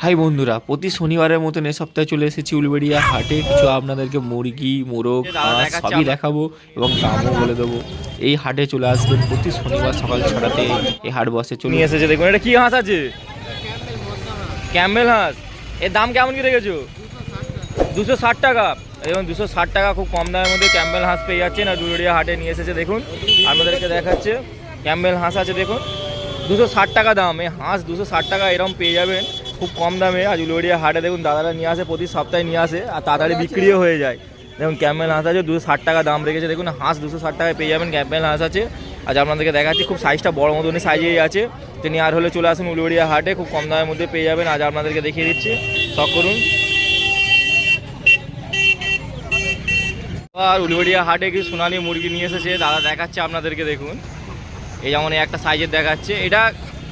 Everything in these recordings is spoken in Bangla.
হাই বন্ধুরা, প্রতি শনিবারের মতন এ সপ্তাহে চলে এসেছি উলুবেড়িয়া হাটে। কিছু আপনাদেরকে মুরগি, মোরগ, হাঁস সবই দেখাবো এবং দামও বলে দেবো। এই হাটে চলে আসবেন প্রতি শনিবার সকাল 6টাতে। এই হাট বসে চলে নিয়ে এসেছে দেখুন। এটা কি হাঁস আছে? ক্যাম্বেল হাঁস। এর দাম কেমন কি রেখেছো? 260 টাকা। এবং 260 টাকা খুব কম দামের মধ্যে ক্যাম্বেল হাঁস পেয়ে যাচ্ছেন। আর উলুবেড়িয়া হাটে নিয়ে এসেছে দেখুন, আপনাদেরকে দেখাচ্ছে। ক্যাম্বেল হাঁস আছে দেখুন, 260 টাকা দাম। এই হাঁস 260 টাকা এরকম পেয়ে যাবেন খুব কম দামে। আজ উলুবেড়িয়া হাটে দেখুন দাদারা নিয়ে আসে, প্রতি সপ্তাহে নিয়ে আসে আর তাড়াতাড়ি বিক্রিও হয়ে যায়। দেখুন ক্যাম্বেল হাঁস আছে, 260 টাকা দাম রেখেছে। দেখুন হাঁস 260 টাকায় পেয়ে যাবেন, ক্যাম্বেল হাঁস আছে। আজ আপনাদেরকে দেখাচ্ছি, খুব সাইজটা বড় মতনই সাইজেই আছে। তো নিয়ে আর হলে চলে আসুন উলুবেড়িয়া হাটে, খুব কম দামের মধ্যে পেয়ে যাবেন। আজ আপনাদেরকে দেখিয়ে দিচ্ছি, শখ করুন। আর উলুবেড়িয়া হাটে কিছু সোনালী মুরগি নিয়ে এসেছে দাদা, দেখাচ্ছে আপনাদেরকে দেখুন। এই যেমন একটা সাইজের দেখাচ্ছে। এটা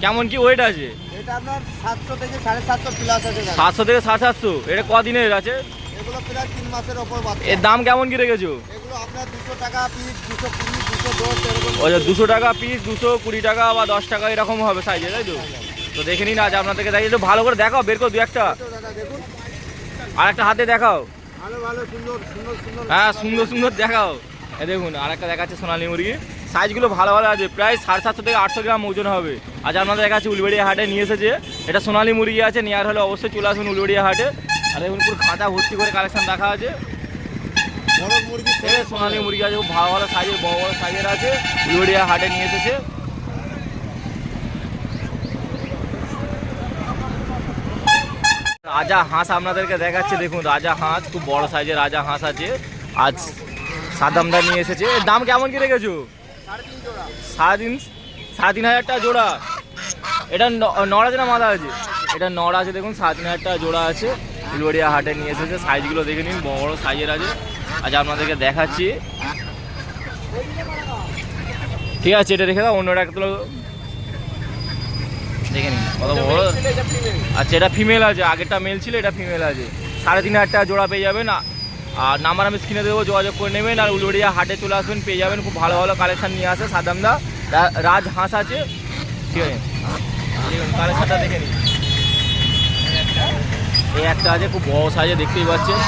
কেমন কি ওয়েট আছে? এটা আপনার 700 থেকে 750 প্লাস আছে। 700 থেকে 750। এটা কদিনের আছে? এগুলো প্রায় 3 মাসের উপর বাচ্চা। এর দাম কেমন কি রেখেছো? এগুলো আপনার 200 টাকা পিস, 220, 210 এরকম। ও 200 টাকা পিস, 220 টাকা বা 10 টাকা এরকম হবে সাইজে, তাই তো? তো দেখে নিন, আজ আপনাদেরকে দেখাই। একটু ভালো করে দেখাও, বের করো দু একটা। দাদা দেখুন, আর একটা হাতে দেখাও। ভালো ভালো সুন্দর সুন্দর সুন্দর। হ্যাঁ, সুন্দর সুন্দর দেখাও। এই দেখুন আর একটা দেখাচ্ছে সোনালী মুরগি। সাইজগুলো ভালো ভালো আছে, প্রায় 750 থেকে 800 গ্রাম ওজন হবে। আজ আপনাদের কাছে উলুবেড়িয়া হাটে নিয়ে এসেছে। এটা সোনালী মুরগি আছে, নেওয়ার হলে অবশ্যই চলে আসুন উলুবেড়িয়া হাটে। আর দেখুন পুরো খাঁচা ভর্তি করে কালেকশন রাখা আছে। বড় মুরগি সোনালী মুরগি আছে, খুব ভালো ভালো সাইজের, বড় বড় সাইজের আছে। উলুবেড়িয়া হাটে নিয়ে এসেছে। রাজা হাঁস আপনাদেরকে দেখাচ্ছে দেখুন, রাজা হাঁস, খুব বড় সাইজের রাজা হাঁস আছে। আজ সাদামদা নিয়ে এসেছে। এর দাম কেমন কি রেখেছো? 3,500 টাকা জোড়া। এটা নড় আছে না মাথা আছে? এটা নড় আছে দেখুন, 3,500 টাকা জোড়া আছে। উলুবেড়িয়া হাটে নিয়ে এসেছে। সাইজগুলো দেখে নিন, বড় বড় সাইজের আছে। আজ আপনাদেরকে দেখাচ্ছি। ঠিক আছে, এটা রেখে দাও, অন্যটা একটা দেখে নিন কত বড়। আচ্ছা, এটা ফিমেল আছে, আগেরটা মেল ছিল, এটা ফিমেল আছে। 3,500 টাকা জোড়া পেয়ে যাবেন। আর নাম্বার আমি স্ক্রিনে দেবো, যোগাযোগ করে নেবেন। আর উলুবেড়িয়া হাটে চলে আসবেন, পেয়ে যাবেন খুব ভালো ভালো কালেকশান নিয়ে আসে সাদামদা। রাজ হাঁস আছে, ঠিক আছে? কালেকশানটা দেখে নিন। এই একটা আছে, খুব বড় সাইজে, দেখতেই পাচ্ছেন,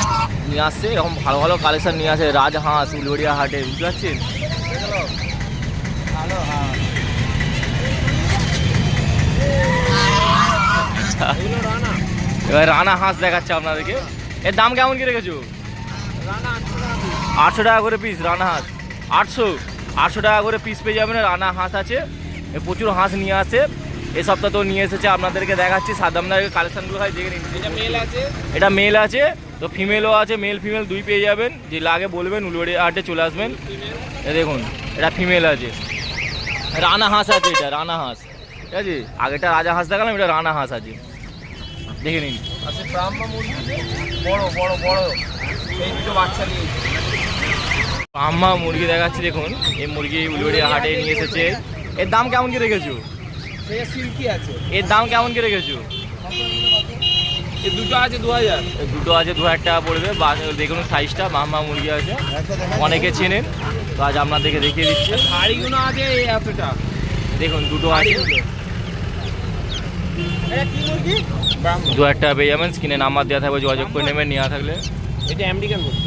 নিয়ে আসছে। এরকম ভালো ভালো কালেকশান নিয়ে আসে রাজ হাঁস উলুবেড়িয়া হাটে, বুঝতে পারছেন? ভালো। হ্যাঁ, এবার রানা হাঁস দেখাচ্ছে আপনাদেরকে। এর দাম কেমন কি রেখেছো? রানা 800 টাকা করে পিস রানা হাঁস। 800 টাকা করে পিস পেয়ে যাবেন। রানা হাঁস আছে, প্রচুর হাঁস নিয়ে আসে। এই সপ্তাহ তো নিয়ে এসেছে, আপনাদেরকে দেখাচ্ছি। সাদামদার কালেকশানগুলো হয় দেখে নিন। এটা মেল আছে, এটা মেল আছে, তো ফিমেলও আছে। মেল ফিমেল দুই পেয়ে যাবেন। যে লাগে বলবেন, উলুবেড়িয়া হাটে চলে আসবেন। দেখুন এটা ফিমেল আছে, রানা হাঁস আছে। এটা রানা হাঁস, ঠিক আছে? আগেটা রাজা হাঁস দেখালাম, এটা রানা হাঁস আছে, দেখে নিন। আচ্ছা, ব্রাহ্মা মুরগি বড় বড় বড়, এই দুটো বাচ্চা নিয়েছে। ব্রাহ্মা মুরগি দেখাচ্ছি দেখুন। এই মুরগি উলুবেড়িয়া হাটে নিয়ে এসেছে। এর দাম কেমন কি রেখেছো? সে সিল্কি আছে। এর দাম কেমন কি রেখেছো? এই দুটো আছে 2000। এই দুটো আছে 2000 টাকা পড়বে। দেখুন সাইজটা, ব্রাহ্মা মুরগি আছে, অনেকে চেনেন। তো আজ আপনাদেরকে দেখিয়ে দিচ্ছি। হাড়িগুলো আছে এতটা। দেখুন দুটো আছে, এটা কি মুরগি? ব্রাহ্মা। 2000 টাকা পেয়ে যাবেন। স্ক্রিনে নাম্বার দেওয়া থাকবে, যোগাযোগ করে নেবেন নেওয়া থাকলে। এটা আমেরিকান মুরগি।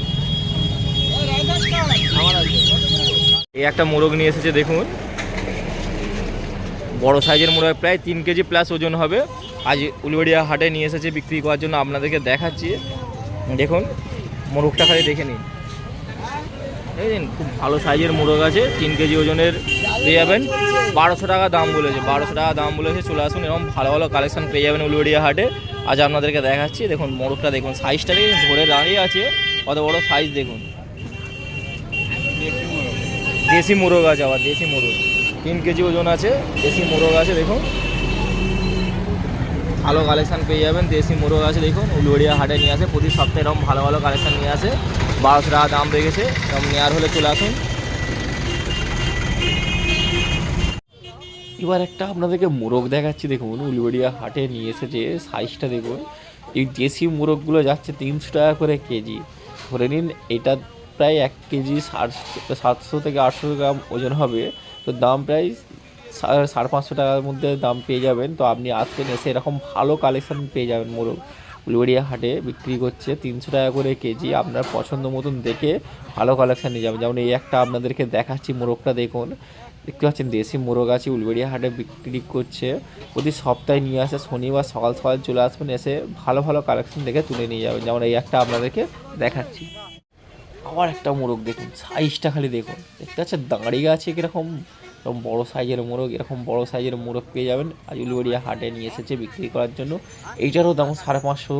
আমার আছে। এই একটা মোরগ নিয়ে এসেছে দেখুন, বড় সাইজের মোরগ, প্রায় 3 কেজি প্লাস ওজন হবে। আজ উলুবেড়িয়া হাটে নিয়ে এসেছে বিক্রি করার জন্য, আপনাদেরকে দেখাচ্ছি। দেখুন মোরগটা খালি দেখে নিন, দেখেন খুব ভালো সাইজের মোরগ আছে। 3 কেজি ওজনের পেয়ে যাবেন। 1200 টাকা দাম বলেছে, 1200 টাকা দাম বলেছে। চলে আসুন, এরকম ভালো ভালো কালেকশন পেয়ে যাবেন উলুবেড়িয়া হাটে। আজ আপনাদেরকে দেখাচ্ছি। দেখুন মোরগটা দেখুন, সাইজটাকে ধরে দাঁড়িয়ে আছে, কত বড় সাইজ দেখুন। দেশি মোরগ আছে, আবার দেশি মোরগ, 3 কেজি ওজন আছে, দেশি মোরগ আছে। দেখুন ভালো কালেকশান পেয়ে যাবেন, দেশি মোরগ আছে। দেখুন উলুবেড়িয়া হাটে নিয়ে আসে, প্রতি সপ্তাহে এরকম ভালো ভালো কালেকশান নিয়ে আসে। 1200 টাকা দাম রেখেছে, এরকম নেওয়ার হলে চলে আসুন। এবার একটা আপনাদেরকে মোরগ দেখাচ্ছি দেখুন, উলুবেড়িয়া হাটে নিয়ে এসেছে। সাইজটা দেখুন, এই দেশি মোরগগুলো যাচ্ছে 300 টাকা করে কেজি। ধরে নিন এটা প্রায় 1 কেজি 700 থেকে 800 গ্রাম ওজন হবে। তো দাম প্রায় 550 টাকার মধ্যে দাম পেয়ে যাবেন। তো আপনি আসবেন, এসে এরকম ভালো কালেকশন পেয়ে যাবেন। মোরগ উলুবেড়িয়া হাটে বিক্রি করছে 300 টাকা করে কেজি। আপনার পছন্দ মতন দেখে ভালো কালেকশন নিয়ে যাবেন। যেমন এই একটা আপনাদেরকে দেখাচ্ছি, মোরগটা দেখুন, দেখতে পাচ্ছেন দেশি মোরগ আছে, উলুবেড়িয়া হাটে বিক্রি করছে। প্রতি সপ্তাহে নিয়ে আসে, শনিবার সকাল সকাল চলে আসবেন, এসে ভালো ভালো কালেকশন দেখে তুলে নিয়ে যাবেন। যেমন এই একটা আপনাদেরকে দেখাচ্ছি। আবার একটা মোরগ দেখুন, সাইজটা খালি দেখুন, দেখতে পাচ্ছেন দাঁড়িয়ে আছে কীরকম, এরকম বড়ো সাইজের মোরগ। এরকম বড়ো সাইজের মোরগ পেয়ে যাবেন। আজ উলুবেড়িয়া হাটে নিয়ে এসেছে বিক্রি করার জন্য। এইটারও দাম 550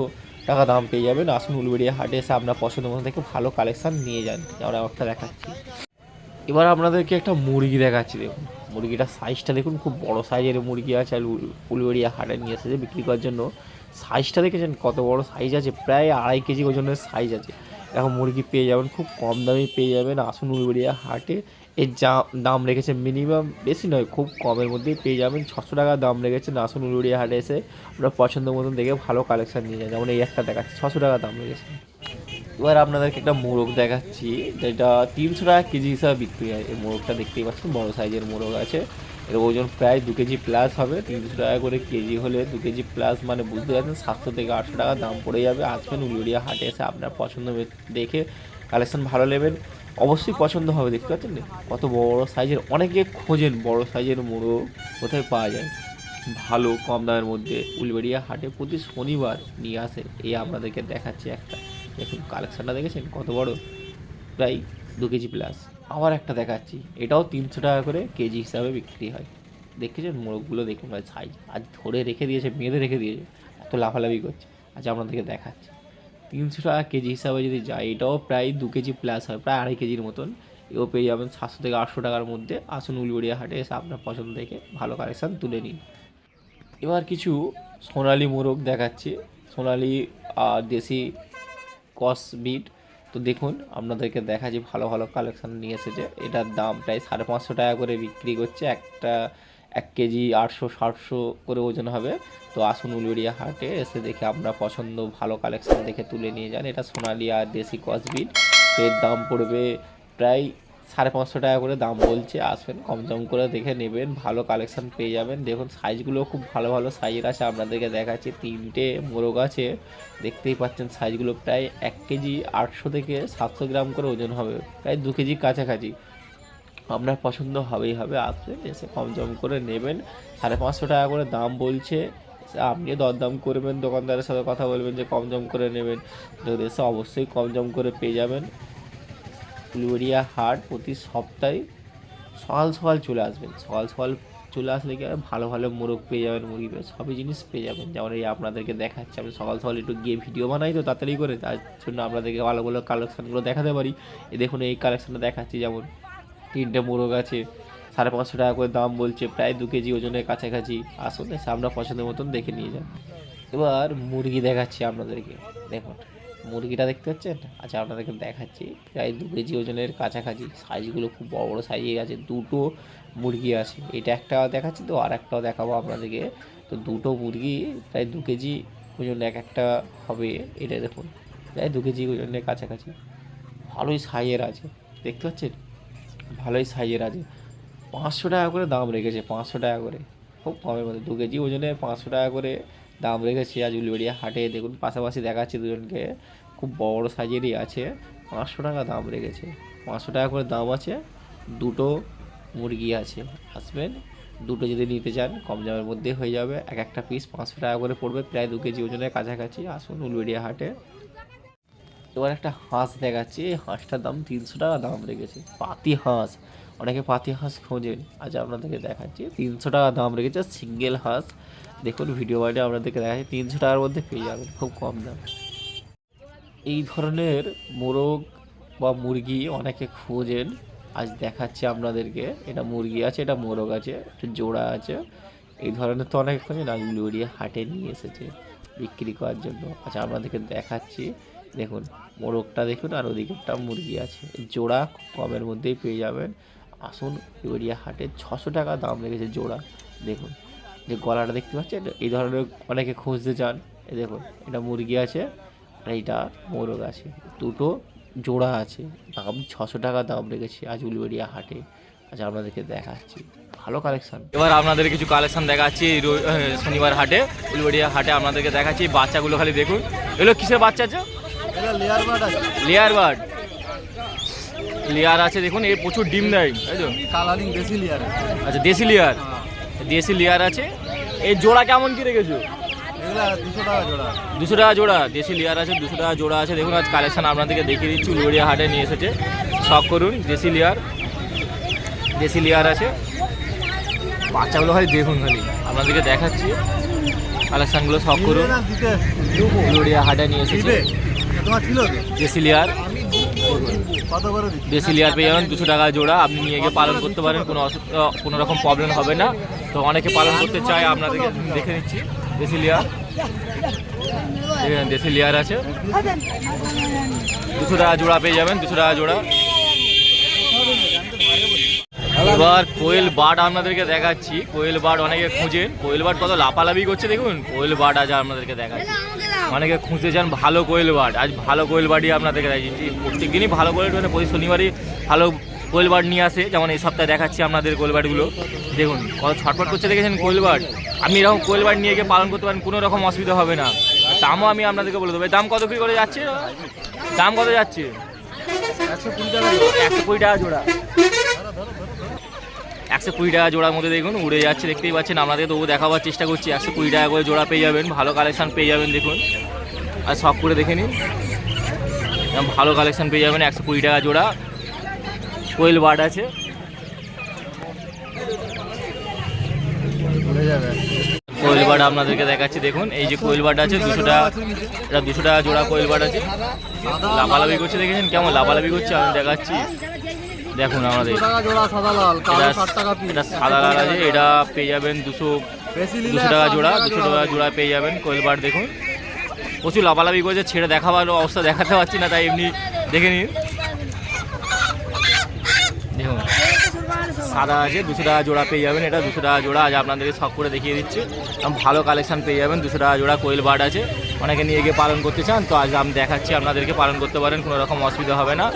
টাকা দাম পেয়ে যাবেন। আসুন উলুবেড়িয়া হাটে এসে আপনার পছন্দ মতো থেকে ভালো কালেকশান নিয়ে যান। যেমন একটা দেখাচ্ছি। এবার আপনাদেরকে একটা মুরগি দেখাচ্ছি, দেখুন মুরগিটার সাইজটা দেখুন, খুব বড় সাইজের মুরগি আছে। আর উলুবেড়িয়া হাটে নিয়ে এসেছে বিক্রি করার জন্য। সাইজটা দেখেছেন কত বড় সাইজ আছে, প্রায় 2.5 কেজি ওজনের সাইজ আছে। এখন মুরগি পেয়ে যাবেন, খুব কম দামে পেয়ে যাবেন। আসুন উলুবেড়িয়া হাটে। এর দাম রেখেছে মিনিমাম, বেশি নয়, খুব কমের মধ্যেই পেয়ে যাবেন। 600 টাকা দাম রেখেছেন। আসুন উলুবেড়িয়া হাটে এসে আপনার পছন্দ মতন দেখে ভালো কালেকশান নিয়ে যান। যেমন এই একটা দেখাচ্ছি, 600 টাকা দাম রেখেছে। এবার আপনাদেরকে একটা মোরগ দেখাচ্ছি, যেটা 300 টাকা কেজি হিসাবে বিক্রি হয়। এই মোরগটা দেখতেই পাচ্ছেন, বড় সাইজের মোরগ আছে। এর ওজন প্রায় 2 কেজি প্লাস হবে। 300 টাকা করে কেজি হলে 2 কেজি প্লাস মানে বুঝতে পারছেন 700 থেকে 800 টাকা দাম পড়ে যাবে। আসবেন উলুবেড়িয়া হাটে এসে আপনার পছন্দ দেখে কালেকশন ভালো নেবেন, অবশ্যই পছন্দ হবে। দেখতে পাচ্ছেন কত বড় সাইজের, অনেকে খোঁজেন বড় সাইজের মোরগ কোথায় পাওয়া যায় ভালো কম দামের মধ্যে। উলুবেড়িয়া হাটে প্রতি শনিবার নিয়ে আসে। এই আপনাদেরকে দেখাচ্ছি একটা, দেখুন কালেকশানটা দেখেছেন কত বড়, প্রায় 2 কেজি প্লাস। আবার একটা দেখাচ্ছি, এটাও 300 টাকা করে কেজি হিসাবে বিক্রি হয়। দেখেছেন মোরগগুলো দেখুন ভাই, সাইজ আজ ধরে রেখে দিয়েছে, বেঁধে রেখে দিয়েছে, এত লাফালাফি করছে। আচ্ছা আপনাদেরকে দেখাচ্ছি, 300 টাকা কেজি হিসাবে যদি যায়, এটাও প্রায় 2 কেজি প্লাস হয়, প্রায় 2.5 কেজির মতন। এও পেয়ে যাবেন 700 থেকে 800 টাকার মধ্যে। আসুন উলুবেড়িয়া হাটে এসে আপনার পছন্দ দেখে ভালো কালেকশান তুলে নিন। এবার কিছু সোনালি মোরগ দেখাচ্ছি, সোনালি দেশি কস বিট। তো দেখুন আপনাদেরকে দেখাচ্ছি, ভালো ভালো কালেকশান নিয়ে এসেছে। এটার দাম প্রায় 550 টাকা করে বিক্রি করছে। একটা 1 কেজি 800-700 করে ওজন হবে। তো আসুন উলুবেড়িয়া হাটে এসে দেখে আপনার পছন্দ ভালো কালেকশান দেখে তুলে নিয়ে যান। এটা সোনালি আর দেশি কস বিট। তো এর দাম পড়বে প্রায় 550 টাকা করে দাম বলছে। আসবেন কম দাম করে দেখে নেবেন, ভালো কালেকশান পেয়ে যাবেন। দেখুন সাইজগুলো খুব ভালো ভালো সাইজের আছে, আপনাদেরকে দেখাচ্ছি। 3টে মোরগ আছে, দেখতেই পাচ্ছেন সাইজগুলো প্রায় 1 কেজি 800 থেকে 700 গ্রাম করে ওজন হবে, প্রায় 2 কেজি কাছাকাছি। আপনার পছন্দ হবেই হবে, আসবেন এসে কম দাম করে নেবেন। 550 টাকা করে দাম বলছে। আপনিও দরদাম করবেন, দোকানদারের সাথে কথা বলবেন যে কম দাম করে নেবেন। যদি এসে অবশ্যই কম দাম করে পেয়ে যাবেন। উলুবেড়িয়া হাট প্রতি সপ্তাহে সকাল সকাল চলে আসবেন। সকাল সকাল চলে আসলে কি হবে, ভালো ভালো মোরগ পেয়ে যাবেন, মুরগি পেয়ে সবই জিনিস পেয়ে যাবেন। যেমন এই আপনাদেরকে দেখাচ্ছি, আমি সকাল সকাল একটু গিয়ে ভিডিও বানাই তো তাড়াতাড়ি করে, তার জন্য আপনাদেরকে ভালো ভালো কালেকশানগুলো দেখাতে পারি। এই দেখুন এই কালেকশানটা দেখাচ্ছি, যেমন 3টে মোরগ আছে, 550 টাকা করে দাম বলছে, প্রায় 2 কেজি ওজনের কাছাকাছি। আসুন এসে আমরা পছন্দের মতন দেখে নিয়ে যান। এবার মুরগি দেখাচ্ছি আপনাদেরকে, দেখুন মুরগিটা দেখতে পাচ্ছেন। আচ্ছা আপনাদেরকে দেখাচ্ছি, প্রায় 2 কেজি ওজনের কাছাকাছি। সাইজগুলো খুব বড় বড় সাইজের আছে। 2টো মুরগি আছে, এটা একটা দেখাচ্ছি, তো আর একটাও দেখাবো আপনাদেরকে। তো 2টো মুরগি প্রায় 2 কেজি ওজন এক একটা হবে। এটা দেখুন প্রায় 2 কেজি ওজনের কাছাকাছি, ভালোই সাইজের আছে, দেখতে পাচ্ছেন ভালোই সাইজের আছে। 500 টাকা করে দাম রেখেছে, 500 টাকা করে, খুব কমের মধ্যে 2 কেজি ওজনে 500 টাকা করে দাম রেখেছে আজ উলুবেড়িয়া হাটে। দেখুন পাশাপাশি দেখাচ্ছি দুজনকে, খুব বড় সাইজেরই আছে। 500 টাকা দাম রেখেছে, 500 টাকা করে দাম আছে। 2টো মুরগি আছে, আসবেন 2টো যদি নিতে চান কম দামের মধ্যে হয়ে যাবে। একটা পিস 500 টাকা করে পড়বে, প্রায় 2 কেজি ওজনের কাছাকাছি। আসুন উলুবেড়িয়া হাটে। এবার একটা হাঁস দেখাচ্ছি, এই হাঁসটার দাম 300 টাকা দাম রেখেছে, পাতি হাঁস। অনেকে পাতি হাঁস খোঁজেন, আজ আপনাদেরকে দেখাচ্ছি। 300 টাকা দাম রেখেছে সিঙ্গেল হাঁস। দেখুন ভিডিও বাইরে আপনাদেরকে দেখাচ্ছি, 300 টাকার মধ্যে পেয়ে যাবেন, খুব কম দাম। এই ধরনের মোরগ বা মুরগি অনেকে খোঁজেন, আজ দেখাচ্ছি আপনাদেরকে। এটা মুরগি আছে, এটা মোরগ আছে, একটা জোড়া আছে। এই ধরনের তো অনেকে খোঁজেন, আজ উলুবেড়িয়া হাটে নিয়ে এসেছে বিক্রি করার জন্য। আচ্ছা আপনাদেরকে দেখাচ্ছি, দেখুন মোরগটা দেখুন, আর ওদিকেরটা মুরগি আছে, জোড়া খুব কমের মধ্যেই পেয়ে যাবেন। আসুন উলুবেড়িয়া হাটে 600 টাকা দাম রেখেছে জোড়া। দেখুন যে গলাটা দেখতে পাচ্ছেন, এই ধরনের অনেকে খুঁজতে চান। এই দেখুন এটা মুরগি আছে আর এইটা মোরগ আছে, 2টো জোড়া আছে। দাম 600 টাকা দাম রেখেছে আজ উলুবেড়িয়া হাটে। আচ্ছা আপনাদেরকে দেখাচ্ছি ভালো কালেকশন। এবার আপনাদের কিছু কালেকশন দেখাচ্ছি শনিবার হাটে, উলুবেড়িয়া হাটে আপনাদেরকে দেখাচ্ছি। বাচ্চাগুলো খালি দেখুন, এগুলো কিসের বাচ্চা আছে? লেয়ার বার্ড, লেয়ার আছে দেখুন, এর প্রচুর ডিম দেয় তাই তো? কালারিং দেশি লেয়ার। আচ্ছা দেশি লেয়ার, দেশি লেয়ার আছে। এই জোড়া কেমন কি রেখেছো? এগুলা 200 টাকা জোড়া। 200 টাকা জোড়া দেশি লেয়ার আছে, 200 টাকা জোড়া আছে। দেখুন আজ কালেকশন আপনাদেরকে দেখিয়ে দিচ্ছি, উলুবেড়িয়া হাটে নিয়ে এসেছে। শখ করুন, দেশি লেয়ার, দেশি লেয়ার আছে। বাচ্চাগুলো খালি দেখুন, খালি আপনাদেরকে দেখাচ্ছি কালেকশনগুলো। শখ করুন, উলুবেড়িয়া হাটে নিয়ে এসেছে তোমার ছিল তো? দেশি লেয়ার। কত করে দিচ্ছি? দেশি লেয়ার পেয়ে যাবেন 200 টাকা জোড়া। আপনি নিয়ে গিয়ে পালন করতে পারেন, কোনো রকম প্রবলেম হবে না। তো অনেকে পালন করতে চায়, আপনাদেরকে দেখে নিচ্ছি। দেশি লেয়ার, দেশি লেয়ার আছে, 200 টাকা জোড়া পেয়ে যাবেন, 200 টাকা জোড়া। এবার কোয়েল বার্ড আপনাদেরকে দেখাচ্ছি। কোয়েল বার্ড অনেকে খুঁজেন, কোয়েল বার্ড কত লাফালাফি করছে দেখুন। কোয়েল বার্ড আজ আপনাদেরকে দেখাচ্ছি, অনেকে খুঁজতে চান ভালো কোয়েল বার্ড। আজ ভালো কোয়েল বার্ডই আপনাদেরকে দেখাচ্ছি। প্রত্যেক দিনই ভালো কোয়েল, মানে প্রতি শনিবারই ভালো কোয়েল বার্ড নিয়ে আসে। যেমন এই সপ্তাহে দেখাচ্ছি আপনাদের কোয়েল বার্ডগুলো দেখুন, কত ছটফট করছে দেখেছেন কোয়েল বার্ড। আপনি এরকম কোয়েল বার্ড নিয়ে গিয়ে পালন করতে পারেন, কোনো রকম অসুবিধা হবে না। দামও আমি আপনাদেরকে বলে দেবো। দাম কত কি করে যাচ্ছে? দাম কত যাচ্ছে? 120 টাকা। 120 টাকা জোড়া, 120 টাকা জোড়ার মধ্যে দেখুন উড়ে যাচ্ছে, দেখতেই পাচ্ছেন। আপনাদের তবু দেখাবার চেষ্টা করছি। 120 টাকা করে জোড়া পেয়ে যাবেন, ভালো কালেকশন পেয়ে যাবেন দেখুন। আর সব করে দেখে নিন, ভালো কালেকশন পেয়ে যাবেন। 120 টাকা জোড়া কোয়েল বার্ড আছে। কোয়েল বার্ড আপনাদেরকে দেখাচ্ছি দেখুন, এই যে কোয়েল বার্ড আছে 200 টাকা, এটা 200 টাকা জোড়া কোয়েল বার্ড আছে। লাফালাফি করছে দেখেছেন, কেমন লাফালাফি করছে আমি দেখাচ্ছি দেখুন। আমাদের এটা সাদা লাল আছে, এটা পেয়ে যাবেন 200 টাকা জোড়া, 200 টাকা জোড়া পেয়ে যাবেন কোয়েল বার্ড। দেখুন প্রচুর লাফালাফি করেছে, ছেড়ে দেখাবার অবস্থা দেখাতে পারছি না, তাই এমনি দেখে নিন। দেখুন সাদা আছে, 200 টাকা জোড়া পেয়ে যাবেন, এটা 200 টাকা জোড়া। আজ আপনাদেরকে শখ করে দেখিয়ে দিচ্ছি, ভালো কালেকশন পেয়ে যাবেন। 200 টাকা জোড়া কোয়েল বার্ড আছে, অনেকে নিয়ে গিয়ে পালন করতে চান, তো আজ আমি দেখাচ্ছি আপনাদেরকে, পালন করতে পারেন, কোনো রকম অসুবিধা হবে না।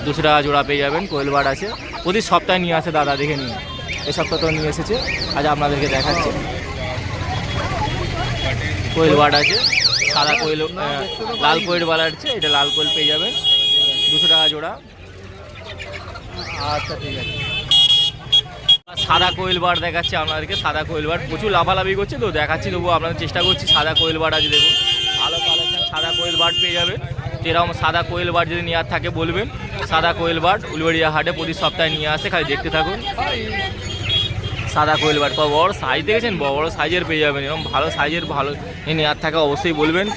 200 টাকা জোড়া পেয়ে যাবেন, কোয়েল বার্ড আছে। প্রতি সপ্তাহে নিয়ে আসে দাদা, দেখে নিন। এই সপ্তাহ তো নিয়ে এসেছে, আজ আপনাদেরকে দেখাচ্ছি। কোয়েল বার্ড আছে, সাদা কোয়েল, লাল কোয়েল বার্ড আছে, এটা লাল কোয়েল পেয়ে যাবেন 200 টাকা জোড়া। আচ্ছা ঠিক আছে। সাদা কোয়েল বার্ড দেখাচ্ছি আপনাদেরকে, সাদা কোয়েল বার্ড প্রচুর লাফালাফি করছে, তো দেখাচ্ছি তবুও আপনাদের চেষ্টা করছি। সাদা কোয়েল বার্ড আছে দেখুন, ভালো কালেকশন সাদা কোয়েল বার্ড পেয়ে যাবেন। এরকম সাদা কোয়েল বার্ড যদি নেওয়ার থাকে বলবেন। সাদা কোয়েল বার্ড উলুবেড়িয়া হাটে প্রতি সপ্তাহে নিয়ে আসে, খালি দেখতে থাকুন। সাদা কোয়েল বার্ড বড় সাইজ দেখেছেন, বড় সাইজের পেয়ে যাবেন। এরকম ভালো সাইজের ভালো নেওয়ার থাকে অবশ্যই বলবেন।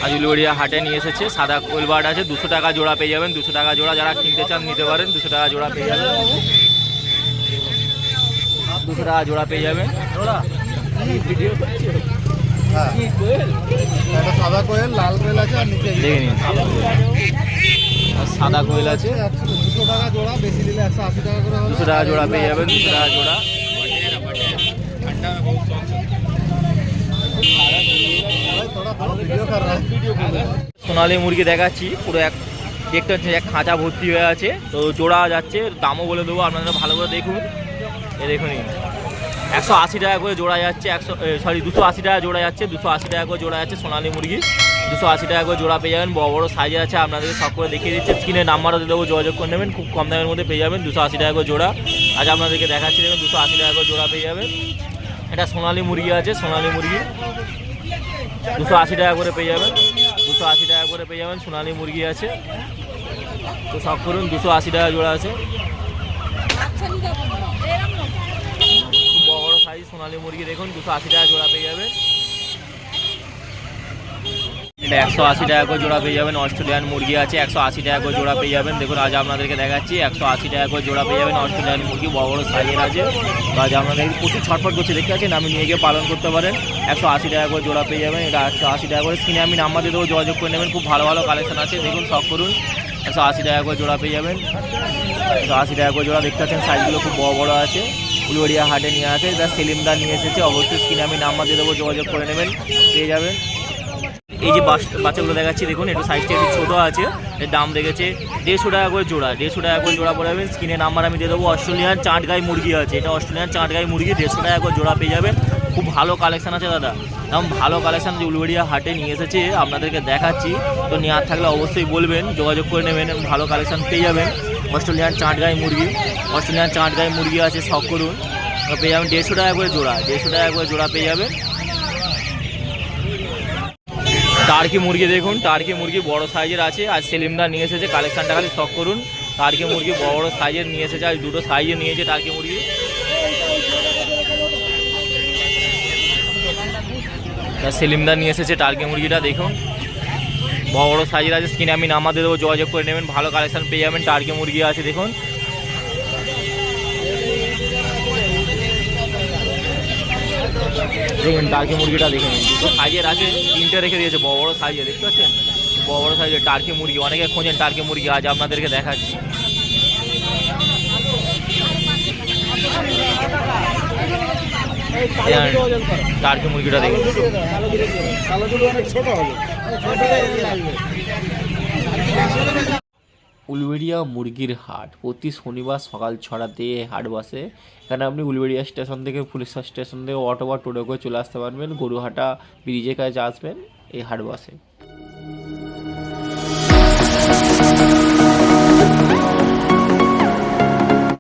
আজ উলুবেড়িয়া হাটে নিয়ে এসেছে, সাদা কোয়েল বার্ড আছে, 200 টাকা জোড়া পেয়ে যাবেন। 200 টাকা জোড়া, যারা কিনতে চান নিতে পারেন, 200 টাকা জোড়া পেয়ে যাবেন। 200 টাকা জোড়া পেয়ে যাবেন। ভিডিও করছে হ্যাঁ, একটা সাদা কোয়েল, লাল কোয়েল আছে, আর নিচে দেখে নিন। সাদা কোয়েল আছে, 200 টাকা জোড়া, বেশি নিলে 180 টাকা করে হবে। 200 টাকা জোড়া পেয়ে যাবেন, 200 টাকা জোড়া। সোনালি মুরগি দেখাচ্ছি, পুরো এক দেখতে হচ্ছে এক খাঁচা ভর্তি হয়ে আছে, তো জোড়া যাচ্ছে। দামও বলে দেবো, আপনারা ভালো করে দেখুন। এ দেখুন 180 টাকা করে জোড়া যাচ্ছে, 280 টাকা জোড়া যাচ্ছে, 280 টাকা করে জোড়া যাচ্ছে সোনালি মুরগি। 280 টাকা করে জোড়া পেয়ে যাবেন, বড় বড় সাইজের আছে। আপনাদেরকে সব করে দেখিয়ে দিচ্ছে, স্ক্রিনে নাম্বারও দিয়ে দেবো, যোগাযোগ করে নেবেন, খুব কম দামের মধ্যে পেয়ে যাবেন। 280 টাকা করে জোড়া আজ আপনাদেরকে দেখাচ্ছি দেখুন, 280 টাকা করে জোড়া পেয়ে যাবেন। এটা সোনালি মুরগি আছে, সোনালি মুরগি 280 টাকা করে পেয়ে যাবেন, 280 টাকা করে পেয়ে যাবেন। সোনালি মুরগি আছে, তো সব করুন। 280 টাকা জোড়া আছে, বড় সাইজ সোনালি মুরগি দেখুন, 280 টাকা জোড়া পেয়ে যাবেন। এটা 180 টাকা করে জোড়া পেয়ে যাবেন। অস্ট্রেলিয়ান মুরগি আছে, 180 টাকা করে জোড়া পেয়ে যাবেন। দেখুন আজ আপনাদেরকে দেখাচ্ছি, 180 টাকা করে জোড়া পেয়ে যাবেন। অস্ট্রেলিয়ান মুরগি বড় বড় সাইজের আছে, আজ আপনাদের প্রচুর ছটফট করছে দেখতে পাচ্ছেন, আমি নিয়ে গিয়ে পালন করতে পারেন। 180 টাকা করে জোড়া পেয়ে যাবেন, এটা 180 টাকা করে। স্ক্রিনে আমি নাম্বার দিয়ে দেবো, যোগাযোগ করে নেবেন, খুব ভালো ভালো কালেকশন আছে দেখুন, শখ করুন। 180 টাকা করে জোড়া পেয়ে যাবেন, 180 টাকা করে জোড়া। দেখতে পাচ্ছেন সাইজগুলো খুব বড় বড় আছে, উলুবেড়িয়া হাটে নিয়ে আসে, যা সেলিমদার নিয়ে এসেছে। অবশ্যই স্ক্রিনে আমি নাম্বার দিয়ে দেবো, যোগাযোগ করে নেবেন, পেয়ে যাবেন। এই যে বাচ্চাগুলো দেখাচ্ছি দেখুন, একটু সাইজটা একটু ছোটো আছে, এর দাম রেখেছে 150 টাকা করে জোড়া। 150 টাকা করে জোড়া পড়ে যাবেন। স্ক্রিনে নাম্বার আমি দিয়ে দেবো। অস্ট্রেলিয়ান চাটগাই মুরগি আছে, এটা অস্ট্রেলিয়ান চাটগাই মুরগি 150 টাকা করে জোড়া পেয়ে যাবেন। খুব ভালো কালেকশান আছে দাদা, এমন ভালো কালেকশান উলুবেড়িয়া হাটে নিয়ে এসেছে, আপনাদেরকে দেখাচ্ছি। তো নেওয়ার থাকলে অবশ্যই বলবেন, যোগাযোগ করে নেবেন, ভালো কালেকশান পেয়ে যাবেন। অস্ট্রেলিয়ান চাটগাই মুরগি, অস্ট্রেলিয়ান চাটগাই মুরগি আছে, শখ করুন, পেয়ে যাবেন 150 টাকা করে জোড়া। 150 টাকা করে জোড়া পেয়ে যাবেন। টার্কি মুরগি দেখুন, টার্কি মুরগি বড় সাইজের আছে, আর সেলিমদা নিয়ে এসেছে, কালেকশানটা খালি শখ করুন। টার্কি মুরগি বড় বড় সাইজের নিয়ে এসেছে, আর দুটো সাইজে নিয়েছে টার্কি মুরগি। সেলিমদা নিয়ে এসেছে টার্কি মুরগিটা দেখুন, বড় বড় সাইজের আছে। স্ক্রিনে আমি নাম্বার দিয়ে দেবো, যোগাযোগ করে নেবেন, ভালো কালেকশান পেয়ে যাবেন। টার্কি মুরগি আছে দেখুন। দেখুন টার্কি মুরগিটা দেখুন, দুটো সাইজের আছে, 3টে রেখে দিয়েছে বড় বড় সাইজে, দেখতে পাচ্ছেন, বড় বড় সাইজের টার্কি মুরগি। অনেকে খোঁজেন টার্কি মুরগি, আজ আপনাদেরকে দেখাচ্ছি। টার্কি মুরগিটা দেখুন। উলুবেড়িয়া মুরগির হাট প্রতি শনিবার সকাল 6টাতে হাট বসে। এখানে আপনি উলুবেড়িয়া স্টেশন থেকে, ফুলেশ্বর স্টেশন থেকে অটো বা টোটো করে চলে আসতে পারবেন। গরুহাটা ব্রিজের কাছে আসবেন, এই হাট বসে।